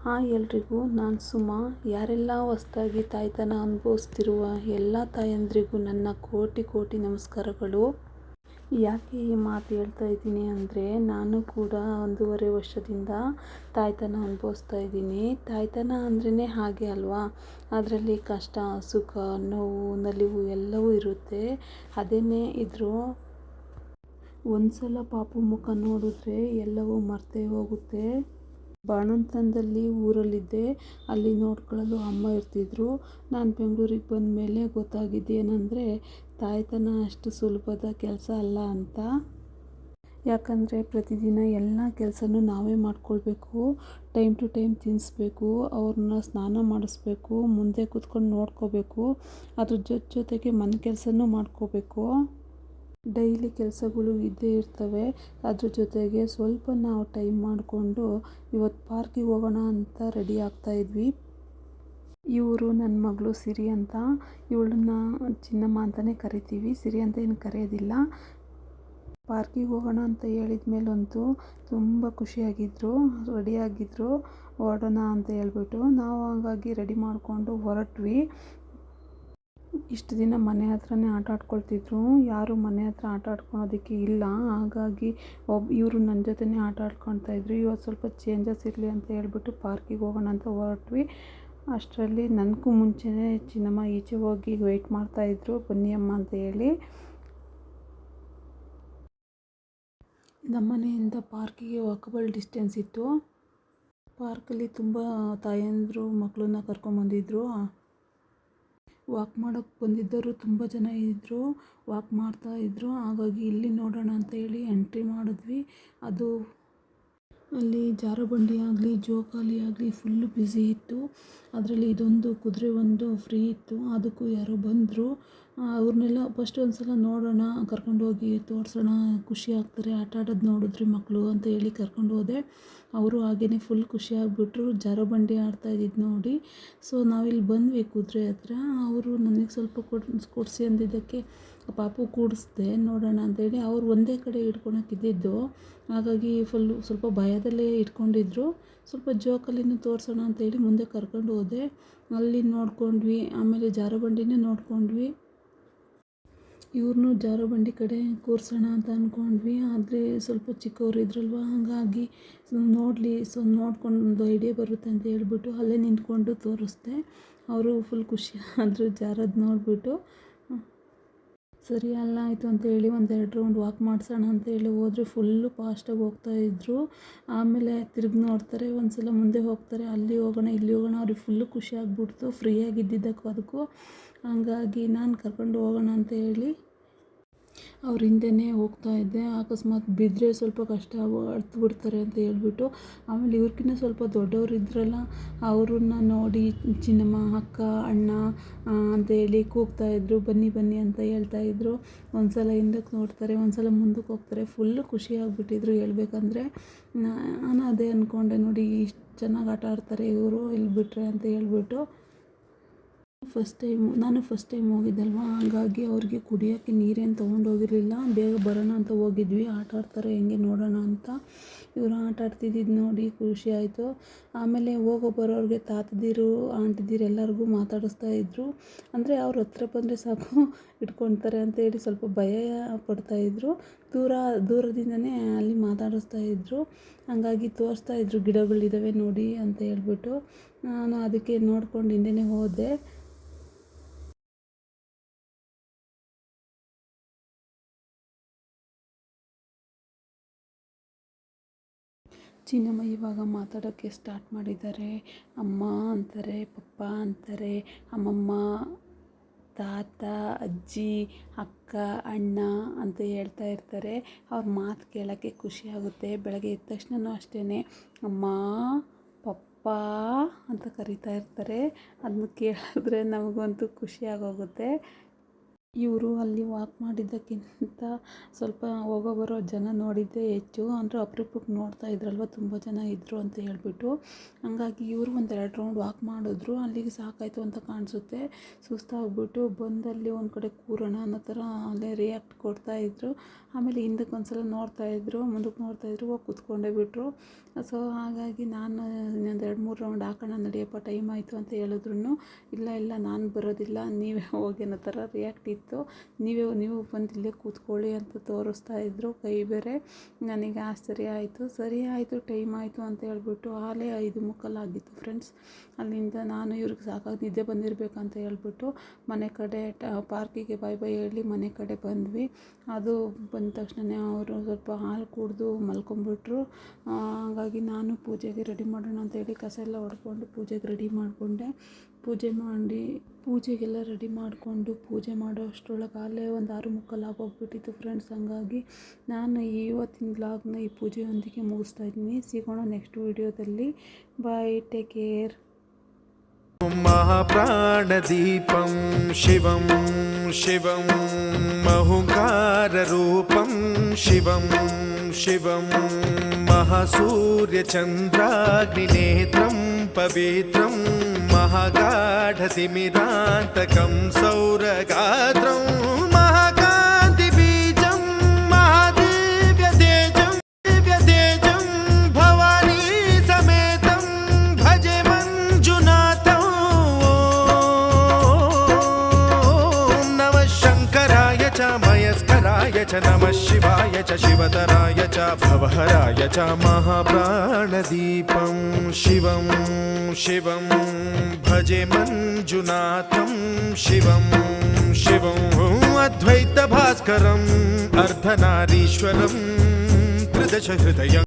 Hi ಎಲ್ರಿಗೂ, ನಾನು ಸುಮಾ. ಯಾರೆಲ್ಲ ಹೊಸ್ದಾಗಿ ತಾಯ್ತನ ಅನುಭವಿಸ್ತಿರುವ ಎಲ್ಲ ತಾಯಂದ್ರಿಗೂ ನನ್ನ ಕೋಟಿ ಕೋಟಿ ನಮಸ್ಕಾರಗಳು. ಯಾಕೆ ಈ ಮಾತು ಹೇಳ್ತಾ ಇದ್ದೀನಿ ಅಂದರೆ, ನಾನು ಕೂಡ 1.5 ವರ್ಷದಿಂದ ತಾಯ್ತನ ಅನುಭವಿಸ್ತಾ ಇದ್ದೀನಿ. ತಾಯ್ತನ ಅಂದ್ರೇ ಹಾಗೆ ಅಲ್ವಾ, ಅದರಲ್ಲಿ ಕಷ್ಟ, ಸುಖ, ನೋವು, ನಲಿವು ಎಲ್ಲವೂ ಇರುತ್ತೆ. ಅದೇನೇ ಇದ್ದರೂ ಒಂದು ಸಲ ಪಾಪು ಮುಖ ನೋಡಿದ್ರೆ ಎಲ್ಲವೂ ಮರ್ತೇ ಹೋಗುತ್ತೆ. ಬಾಣಂತನದಲ್ಲಿ ಊರಲ್ಲಿದ್ದೆ, ಅಲ್ಲಿ ನೋಡ್ಕೊಳ್ಳಲು ಅಮ್ಮ ಇರ್ತಿದ್ರು. ನಾನು ಬೆಂಗಳೂರಿಗೆ ಬಂದ ಮೇಲೆ ಗೊತ್ತಾಗಿದ್ದೇನೆಂದರೆ, ತಾಯ್ತನ ಅಷ್ಟು ಸುಲಭದ ಕೆಲಸ ಅಲ್ಲ ಅಂತ. ಯಾಕಂದರೆ ಪ್ರತಿದಿನ ಎಲ್ಲ ಕೆಲಸನೂ ನಾವೇ ಮಾಡ್ಕೊಳ್ಬೇಕು. ಟೈಮ್ ಟು ಟೈಮ್ ತಿನ್ನಿಸ್ಬೇಕು, ಅವ್ರನ್ನ ಸ್ನಾನ ಮಾಡಿಸ್ಬೇಕು, ಮುಂದೆ ಕೂತ್ಕೊಂಡು ನೋಡ್ಕೋಬೇಕು. ಅದ್ರ ಜೊತೆಗೆ ಮನೆ ಕೆಲಸನೂ ಮಾಡ್ಕೋಬೇಕು. ಡೈಲಿ ಕೆಲಸಗಳು ಇದ್ದೇ ಇರ್ತವೆ. ಅದ್ರ ಜೊತೆಗೆ ಸ್ವಲ್ಪ ನಾವು ಟೈಮ್ ಮಾಡಿಕೊಂಡು ಇವತ್ತು ಪಾರ್ಕಿಗೆ ಹೋಗೋಣ ಅಂತ ರೆಡಿ ಆಗ್ತಾಯಿದ್ವಿ. ಇವರು ನನ್ನ ಮಗಳು ಸಿರಿ ಅಂತ. ಇವಳನ್ನ ಚಿನ್ನಮ್ಮ ಅಂತಲೇ ಕರಿತೀವಿ, ಸಿರಿ ಅಂತ ಏನು ಕರೆಯೋದಿಲ್ಲ. ಪಾರ್ಕಿಗೆ ಹೋಗೋಣ ಅಂತ ಹೇಳಿದ ಮೇಲಂತೂ ತುಂಬ ಖುಷಿಯಾಗಿದ್ದರು, ರೆಡಿಯಾಗಿದ್ದರು, ಹೊರಡೋಣ ಅಂತ ಹೇಳ್ಬಿಟ್ಟು. ನಾವು ಹಾಗಾಗಿ ರೆಡಿ ಮಾಡಿಕೊಂಡು ಹೊರಟ್ವಿ. ಇಷ್ಟು ದಿನ ಮನೆ ಹತ್ರನೇ ಆಟ ಆಡ್ಕೊಳ್ತಿದ್ರು, ಯಾರು ಮನೆ ಹತ್ರ ಆಟ ಆಡ್ಕೊಳೋದಕ್ಕೆ ಇಲ್ಲ. ಹಾಗಾಗಿ ಇವರು ನನ್ನ ಜೊತೆನೇ ಆಟ ಆಡ್ಕೊಳ್ತಾಯಿದ್ರು. ಇವತ್ತು ಸ್ವಲ್ಪ ಚೇಂಜಸ್ ಇರಲಿ ಅಂತ ಹೇಳ್ಬಿಟ್ಟು ಪಾರ್ಕಿಗೆ ಹೋಗೋಣ ಅಂತ ಹೊರಟ್ವಿ. ಅಷ್ಟರಲ್ಲಿ ನನಗೂ ಮುಂಚೆನೇ ಚಿನ್ನಮ್ಮ ಈಚೆ ಹೋಗಿ ವೆಯ್ಟ್ ಮಾಡ್ತಾಯಿದ್ರು, ಬನ್ನಿ ಅಮ್ಮ ಅಂತ ಹೇಳಿ. ನಮ್ಮನೆಯಿಂದ ಪಾರ್ಕಿಗೆ ವಾಕಬಲ್ ಡಿಸ್ಟೆನ್ಸ್ ಇತ್ತು. ಪಾರ್ಕಲ್ಲಿ ತುಂಬ ತಾಯಂದಿರು ಮಕ್ಕಳನ್ನ ಕರ್ಕೊಂಬಂದಿದ್ರು. ವಾಕ್ ಮಾಡೋಕ್ಕೆ ಬಂದಿದ್ದರು ತುಂಬ ಜನ ಇದ್ದರು, ವಾಕ್ ಮಾಡ್ತಾಯಿದ್ರು. ಹಾಗಾಗಿ ಇಲ್ಲಿ ನೋಡೋಣ ಅಂತ ಹೇಳಿ ಎಂಟ್ರಿ ಮಾಡಿದ್ವಿ. ಅದು ಅಲ್ಲಿ ಜಾರುಬಂಡಿ ಆಗಲಿ, ಜೋಕಾಲಿ ಆಗಲಿ ಫುಲ್ಲು ಬ್ಯುಸಿ ಇತ್ತು. ಅದರಲ್ಲಿ ಇದೊಂದು ಕುದುರೆ ಒಂದು ಫ್ರೀ ಇತ್ತು. ಅದಕ್ಕೂ ಯಾರೋ ಬಂದರು. ಅವ್ರನ್ನೆಲ್ಲ ಫಸ್ಟ್ ಒಂದು ಸಲ ನೋಡೋಣ, ಕರ್ಕೊಂಡೋಗಿ ತೋರಿಸೋಣ, ಖುಷಿ ಆಗ್ತಾರೆ ಆಟ ಆಡೋದು ನೋಡಿದ್ರೆ ಮಕ್ಕಳು ಅಂತ ಹೇಳಿ ಕರ್ಕೊಂಡು ಹೋದೆ. ಅವರು ಹಾಗೇ ಫುಲ್ ಖುಷಿಯಾಗ್ಬಿಟ್ರು ಜಾರುಬಂಡಿ ಆಡ್ತಾ ಇದ್ದಿದ್ದು ನೋಡಿ. ಸೊ ನಾವಿಲ್ಲಿ ಬಂದ್ವಿ ಕುದುರೆ ಹತ್ರ. ಅವರು ನನಗೆ ಸ್ವಲ್ಪ ಕೊಡಿಸಿ ಅಂದಿದ್ದಕ್ಕೆ ಪಾಪು ಕೂಡಿಸ್ದೆ ನೋಡೋಣ ಅಂತೇಳಿ. ಅವ್ರು ಒಂದೇ ಕಡೆ ಇಟ್ಕೊಳಕ್ಕಿದ್ದಿದ್ದು, ಹಾಗಾಗಿ ಸ್ವಲ್ಪ ಭಯದಲ್ಲೇ ಇಟ್ಕೊಂಡಿದ್ರು. ಸ್ವಲ್ಪ ಜೋಕಲ್ಲಿನೂ ತೋರಿಸೋಣ ಅಂತೇಳಿ ಮುಂದೆ ಕರ್ಕೊಂಡು ಹೋದೆ. ಅಲ್ಲಿ ನೋಡ್ಕೊಂಡ್ವಿ, ಆಮೇಲೆ ಜಾರುಬಂಡಿನೇ ನೋಡ್ಕೊಂಡ್ವಿ. ಇವ್ರನ್ನೂ ಜಾರುಬಂಡಿ ಕಡೆ ಕೂರಿಸೋಣ ಅಂತ ಅಂದ್ಕೊಂಡ್ವಿ. ಆದರೆ ಸ್ವಲ್ಪ ಚಿಕ್ಕವರು ಇದ್ರಲ್ವ, ಹಾಗಾಗಿ ನೋಡ್ಕೊಂಡು ಒಂದು ಐಡಿಯಾ ಬರುತ್ತೆ ಅಂತ ಹೇಳ್ಬಿಟ್ಟು ಅಲ್ಲೇ ನಿಂತ್ಕೊಂಡು ತೋರಿಸ್ದೆ. ಅವರು ಫುಲ್ ಖುಷಿ ಆದರು ಜಾರೋದು ನೋಡಿಬಿಟ್ಟು. ಸರಿ ಅಲ್ಲ ಆಯಿತು ಅಂತೇಳಿ 1-2 ರೌಂಡ್ ವಾಕ್ ಮಾಡಿಸೋಣ ಅಂತೇಳಿ ಹೋದರೆ ಫುಲ್ಲು ಫಾಸ್ಟಾಗಿ ಹೋಗ್ತಾಯಿದ್ರು. ಆಮೇಲೆ ತಿರುಗಿ ನೋಡ್ತಾರೆ, ಒಂದು ಸಲ ಮುಂದೆ ಹೋಗ್ತಾರೆ, ಅಲ್ಲಿ ಹೋಗೋಣ ಇಲ್ಲಿ ಹೋಗೋಣ. ಅವ್ರಿಗೆ ಫುಲ್ಲು ಖುಷಿ ಆಗ್ಬಿಡ್ತು ಫ್ರೀಯಾಗಿದ್ದಿದ್ದಕ್ಕೂ ಅದಕ್ಕೂ. ಹಂಗಾಗಿ ನಾನು ಕರ್ಕೊಂಡು ಹೋಗೋಣ ಅಂತ ಹೇಳಿ ಅವ್ರ ಹಿಂದೆನೇ ಹೋಗ್ತಾಯಿದ್ದೆ. ಅಕಸ್ಮಾತ್ ಬಿದ್ದರೆ ಸ್ವಲ್ಪ ಕಷ್ಟ, ಅಳ್ತು ಬಿಡ್ತಾರೆ ಅಂತ ಹೇಳ್ಬಿಟ್ಟು. ಆಮೇಲೆ ಇವ್ರಿಗಿನ್ನ ಸ್ವಲ್ಪ ದೊಡ್ಡವರು ಇದ್ರಲ್ಲ, ಅವ್ರನ್ನ ನೋಡಿ ಚಿನ್ನಮ್ಮ, ಅಕ್ಕ, ಅಣ್ಣ ಅಂತ ಹೇಳಿ ಕೂಗ್ತಾಯಿದ್ರು, ಬನ್ನಿ ಬನ್ನಿ ಅಂತ ಹೇಳ್ತಾಯಿದ್ರು. ಒಂದು ಸಲ ಹಿಂದಕ್ಕೆ ನೋಡ್ತಾರೆ, ಒಂದು ಸಲ ಮುಂದಕ್ಕೆ ಹೋಗ್ತಾರೆ. ಫುಲ್ಲು ಖುಷಿಯಾಗ್ಬಿಟ್ಟಿದ್ರು ಹೇಳ್ಬೇಕಂದ್ರೆ. ನಾನು ಅದೇ ಅಂದ್ಕೊಂಡೆ, ನೋಡಿ ಇಷ್ಟು ಚೆನ್ನಾಗಿ ಆಟ ಆಡ್ತಾರೆ ಇವರು ಇಲ್ಲಿ ಬಿಟ್ಟರೆ ಅಂತ ಹೇಳ್ಬಿಟ್ಟು. ನಾನು ಫಸ್ಟ್ ಟೈಮ್ ಹೋಗಿದ್ದಲ್ವ, ಹಾಗಾಗಿ ಅವ್ರಿಗೆ ಕುಡಿಯೋಕ್ಕೆ ನೀರೇನು ತೊಗೊಂಡೋಗಿರಲಿಲ್ಲ. ಬೇಗ ಬರೋಣ ಅಂತ ಹೋಗಿದ್ವಿ, ಆಟ ಆಡ್ತಾರೆ ಹೆಂಗೆ ನೋಡೋಣ ಅಂತ. ಇವರು ಆಟ ಆಡ್ತಿದ್ದಿದ್ದು ನೋಡಿ ಖುಷಿ ಆಯಿತು. ಆಮೇಲೆ ಹೋಗೋ ಬರೋರಿಗೆ ತಾತದಿರು, ಆಂಟಿದಿರು ಎಲ್ಲರಿಗೂ ಮಾತಾಡಿಸ್ತಾ ಇದ್ದರು. ಅಂದರೆ ಅವ್ರ ಹತ್ರ ಬಂದರೆ ಸಾಕು ಇಟ್ಕೊಳ್ತಾರೆ ಅಂತೇಳಿ ಸ್ವಲ್ಪ ಭಯ ಪಡ್ತಾಯಿದ್ರು. ದೂರದಿಂದನೇ ಅಲ್ಲಿ ಮಾತಾಡಿಸ್ತಾ ಇದ್ದರು. ಹಾಗಾಗಿ ತೋರಿಸ್ತಾ ಇದ್ದರು, ಗಿಡಗಳಿದ್ದಾವೆ ನೋಡಿ ಅಂತ ಹೇಳ್ಬಿಟ್ಟು. ನಾನು ಅದಕ್ಕೆ ನೋಡ್ಕೊಂಡು ಹಿಂದೆನೇ ಹೋದೆ. ಚಿನ್ನಮ್ಮ ಇವಾಗ ಮಾತಾಡೋಕ್ಕೆ ಸ್ಟಾರ್ಟ್ ಮಾಡಿದ್ದಾರೆ. ಅಮ್ಮ ಅಂತಾರೆ, ಪಪ್ಪ ಅಂತಾರೆ, ಅಮ್ಮಮ್ಮ, ತಾತ, ಅಜ್ಜಿ, ಅಕ್ಕ, ಅಣ್ಣ ಅಂತ ಹೇಳ್ತಾ ಇರ್ತಾರೆ. ಅವ್ರ ಮಾತು ಕೇಳೋಕ್ಕೆ ಖುಷಿಯಾಗುತ್ತೆ. ಬೆಳಗ್ಗೆ ಎದ್ದ ತಕ್ಷಣವೂ ಅಷ್ಟೇ ಅಮ್ಮ, ಪಪ್ಪ ಅಂತ ಕರಿತಾ ಇರ್ತಾರೆ. ಅದನ್ನ ಕೇಳಿದ್ರೆ ನಮಗಂತೂ ಖುಷಿಯಾಗೋಗುತ್ತೆ. ಇವರು ಅಲ್ಲಿ ವಾಕ್ ಮಾಡಿದ್ದಕ್ಕಿಂತ ಸ್ವಲ್ಪ ಹೋಗೋ ಬರೋ ಜನ ನೋಡಿದ್ದೇ ಹೆಚ್ಚು, ಅಂದರೆ ಅಪರೂಪಕ್ಕೆ ನೋಡ್ತಾ ಇದ್ರಲ್ವ ತುಂಬ ಜನ ಇದ್ದರು ಅಂತ ಹೇಳ್ಬಿಟ್ಟು. ಹಂಗಾಗಿ ಇವರು ಒಂದು 2 ರೌಂಡ್ ವಾಕ್ ಮಾಡಿದ್ರು. ಅಲ್ಲಿಗೆ ಸಾಕಾಯಿತು ಅಂತ ಕಾಣಿಸುತ್ತೆ. ಸುಸ್ತಾಗ್ಬಿಟ್ಟು ಬಂದಲ್ಲಿ ಒಂದು ಕಡೆ ಕೂರೋಣ ಅನ್ನೋ ಥರ ಅಲ್ಲೇ ರಿಯಾಕ್ಟ್ ಕೊಡ್ತಾಯಿದ್ರು. ಆಮೇಲೆ ಹಿಂದಕ್ಕೆ ಒಂದ್ಸಲ ನೋಡ್ತಾಯಿದ್ರು, ಮುಂದಕ್ಕೆ ನೋಡ್ತಾಯಿದ್ರು, ಹೋಗಿ ಕೂತ್ಕೊಂಡೇ ಬಿಟ್ಟರು. ಸೊ ಹಾಗಾಗಿ ನಾನು ಇನ್ನೊಂದು 2-3 ರೌಂಡ್ ಹಾಕೋಣ ನಡಿಯಪ್ಪ, ಟೈಮ್ ಆಯಿತು ಅಂತ ಹೇಳಿದ್ರು. ಇಲ್ಲ ನಾನು ಬರೋದಿಲ್ಲ, ನೀವೇ ಹೋಗಿ ಅನ್ನೋ ಥರ ರಿಯಾಕ್ಟ್ ಇತ್ತು. ನೀವು ಬಂದು ಇಲ್ಲೇ ಕೂತ್ಕೊಳ್ಳಿ ಅಂತ ತೋರಿಸ್ತಾಯಿದ್ರು ಕೈ ಬೇರೆ. ನನಗೆ ಆಶ್ಚರ್ಯ ಆಯಿತು. ಸರಿ ಆಯಿತು, ಟೈಮ್ ಆಯಿತು ಅಂತ ಹೇಳ್ಬಿಟ್ಟು ಆಲೇ 5:45 ಆಗಿತ್ತು ಫ್ರೆಂಡ್ಸ್. ಅಲ್ಲಿಂದ ನಾನು ಇವ್ರಿಗೆ ಸಾಕಾಗಿ ನಿದ್ದೆ ಬಂದಿರಬೇಕಂತ ಹೇಳ್ಬಿಟ್ಟು ಮನೆ ಕಡೆ ಪಾರ್ಕಿಗೆ ಬಾಯ್ ಹೇಳಿ ಮನೆ ಕಡೆ ಬಂದ್ವಿ. ಅದು ಬಂದ ತಕ್ಷಣ ಅವರು ಸ್ವಲ್ಪ ಹಾಲು ಕುಡಿದು ಮಲ್ಕೊಂಬಿಟ್ರು. ಹಾಗಾಗಿ ನಾನು ಪೂಜೆಗೆ ರೆಡಿ ಮಾಡೋಣ ಅಂತೇಳಿ ಕಸ ಎಲ್ಲ ಹೊಡ್ಕೊಂಡು ಪೂಜೆಗೆ ರೆಡಿ ಮಾಡಿಕೊಂಡೆ. ಪೂಜೆಗೆಲ್ಲ ರೆಡಿ ಮಾಡಿಕೊಂಡು ಪೂಜೆ ಮಾಡೋ ಅಷ್ಟರೊಳಗೆ ಅಲ್ಲೇ ಒಂದು 6:45 ಆಗೋಗ್ಬಿಟ್ಟಿತ್ತು ಫ್ರೆಂಡ್ಸ್. ಹಂಗಾಗಿ ನಾನು ಇವತ್ತಿನ ವ್ಲಾಗ್ನ ಈ ಪೂಜೆಯೊಂದಿಗೆ ಮುಗಿಸ್ತಾ ಇದ್ದೀನಿ. ಸಿಗೋಣ ನೆಕ್ಸ್ಟ್ ವಿಡಿಯೋದಲ್ಲಿ. ಬಾಯ್, ಟೇಕ್ ಕೇರ್. महाप्राणदीपं शिवं शिवं महुकाररूपं शिवं शिवं महासूर्यचन्द्राग्निनेत्रं पवित्रं महागाढतिमिरान्तकं सौरगात्रं महाकान्तिबीजं महादिव्यतेजं दिव्यतेजं भवानी समेतं भजे मञ्जुनाथं। नमः शङ्कराय च मयस्कराय च नमः शिवाय च शिवतराय च भवहराय च महाप्राणदीपं शिवं शिवं भजे मञ्जुनाथं शिवं शिवं अद्वैतभास्करम् अर्धनारीश्वरं त्रिदश हृदयम्।